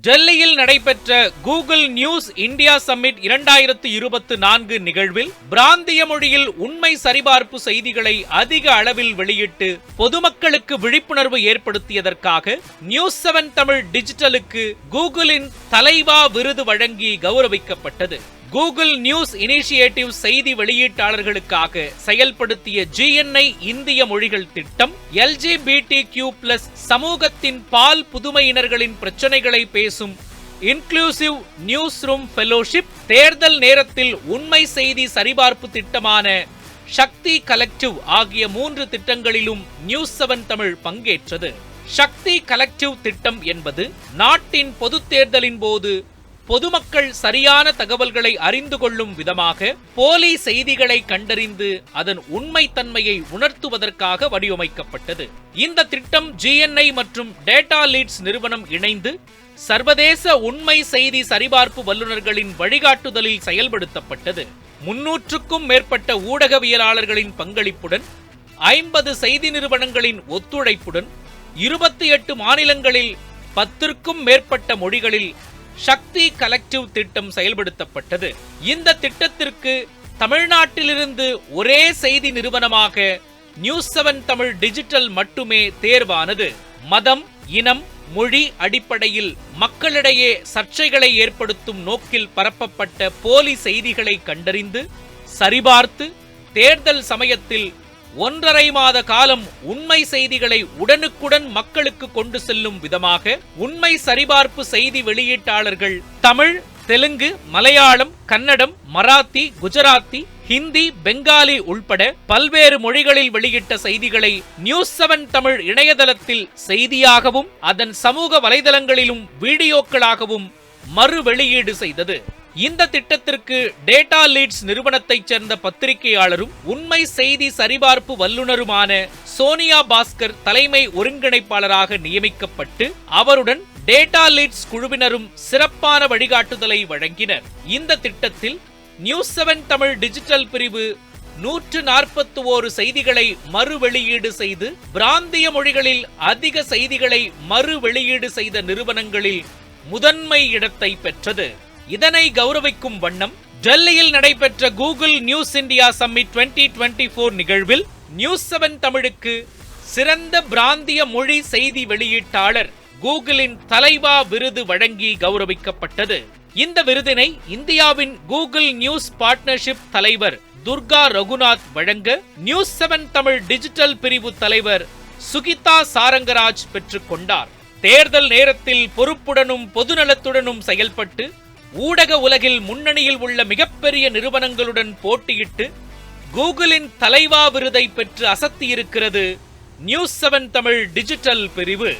டெல்லியில் நடைபெற்ற Google news India submit 2024 நிகழ்வில் பிராந்திய மொழியில் உண்மை சரிபார்ப்பு செய்திகளை அதிக அளவில் வெளியிட்டு பொதுமக்களுக்கு விழிப்புணர்வு ஏற்படுத்தியதற்காக நியூஸ் 7 தமிழ் டிஜிட்டலுக்கு கூகுளின் தலைவா விருது வழங்கி கௌரவிக்கப்பட்டது. கூகுள் நியூஸ் இனிஷியேட்டிவ் செய்தி வெளியீட்டாளர்களுக்காக செயல்படுத்திய GNI இந்திய மொழிகள் திட்டம் LGBTQ+ சமூகத்தின் பால் புதுமையினர்களின் பிரச்சனைகளை பேசும் இன்க்ளூசிவ் நியூஸ் ரூம் ஃபெலோஷிப், தேர்தல் நேரத்தில் உண்மை செய்தி சரிபார்ப்பு திட்டமான சக்தி கலெக்டிவ் ஆகிய 3 திட்டங்களிலும் நியூஸ் 7 தமிழ் பங்கேற்றது. சக்தி கலெக்டிவ் திட்டம் என்பது நாட்டின் பொது தேர்தலின் போது பொதுமக்கள் சரியான தகவல்களை அறிந்து கொள்ளும் விதமாக போலி செய்திகளை கண்டறிந்து அதன் உண்மைத்தன்மையை உணர்த்துவதற்காக வடிவமைக்கப்பட்டது. இந்த திட்டம் GNI மற்றும் டேட்டா லீட்ஸ் நிறுவனம் இணைந்து சர்வதேச உண்மை செய்தி சரிபார்ப்பு வல்லுநர்களின் வழிகாட்டுதலில் செயல்படுத்தப்பட்டது. 300க்கும் மேற்பட்ட ஊடகவியலாளர்களின் பங்களிப்புடன் 50 செய்தி நிறுவனங்களின் ஒத்துழைப்புடன் 28 மாநிலங்களில் 10க்கும் மேற்பட்ட மொழிகளில் சக்தி கலெக்டிவ் திட்டம் செயல்படுத்தப்பட்டது. இந்த திட்டத்திற்கு தமிழ்நாட்டிலிருந்து ஒரே செய்தி நிறுவனமாக நியூஸ் 7 தமிழ் டிஜிட்டல் மட்டுமே தேர்வானது. மதம், இனம், மொழி அடிப்படையில் மக்களிடையே சர்ச்சைகளை ஏற்படுத்தும் நோக்கில் பரப்பப்பட்ட போலி செய்திகளை கண்டறிந்து சரிபார்த்து தேர்தல் சமயத்தில் 1.5 மாத காலம் உண்மை செய்திகளை உடனுக்குடன் மக்களுக்கு கொண்டு செல்லும் விதமாக உண்மை சரிபார்ப்பு செய்தி வெளியீட்டாளர்கள் தமிழ், தெலுங்கு, மலையாளம், கன்னடம், மராத்தி, குஜராத்தி, ஹிந்தி, பெங்காலி உள்பட பல்வேறு மொழிகளில் வெளியிட்ட செய்திகளை நியூஸ் 7 தமிழ் இணையதளத்தில் செய்தியாகவும் அதன் சமூக வலைதளங்களிலும் வீடியோக்களாகவும் மறு வெளியீடு செய்தது. இந்த திட்டத்திற்கு டேட்டா லீட்ஸ் நிறுவனத்தைச் சேர்ந்த பத்திரிகையாளரும் உண்மை செய்தி சரிபார்ப்பு வல்லுநருமான சோனியா பாஸ்கர் தலைமை ஒருங்கிணைப்பாளராக நியமிக்கப்பட்டு அவருடன் டேட்டா லீட்ஸ் குழுவினரும் சிறப்பான வழிகாட்டுதலை வழங்கினர். இந்த திட்டத்தில் நியூஸ் 7 தமிழ் டிஜிட்டல் பிரிவு 141 செய்திகளை மறு வெளியீடு செய்து பிராந்திய மொழிகளில் அதிக செய்திகளை மறு வெளியீடு செய்த நிறுவனங்களில் முதன்மை இடத்தை பெற்றது. இதனை கௌரவிக்கும் வண்ணம் டெல்லியில் நடைபெற்ற கூகுள் நியூஸ் இந்தியா சம்மிட் 2024 நிகழ்வில் நியூஸ் 7 தமிழுக்கு சிறந்த பிராந்திய மொழி செய்தி வெளியீட்டாளர் கூகுளின் தலைவா விருது வழங்கி கௌரவிக்கப்பட்டது. இந்த விருதினை இந்தியாவின் கூகுள் நியூஸ் பார்ட்னர்ஷிப் தலைவர் துர்கா ரகுநாத் வழங்க நியூஸ் 7 தமிழ் டிஜிட்டல் பிரிவு தலைவர் சுகிதா சாரங்கராஜ் பெற்றுக் கொண்டார். தேர்தல் நேரத்தில் பொறுப்புடனும் பொதுநலத்துடனும் செயல்பட்டு ஊடக உலகில் முன்னணியில் உள்ள மிகப்பெரிய நிறுவனங்களுடன் போட்டியிட்டு கூகுளின் தலைவா விருதை பெற்று அசத்தியிருக்கிறது நியூஸ் 7 தமிழ் டிஜிட்டல் பிரிவு.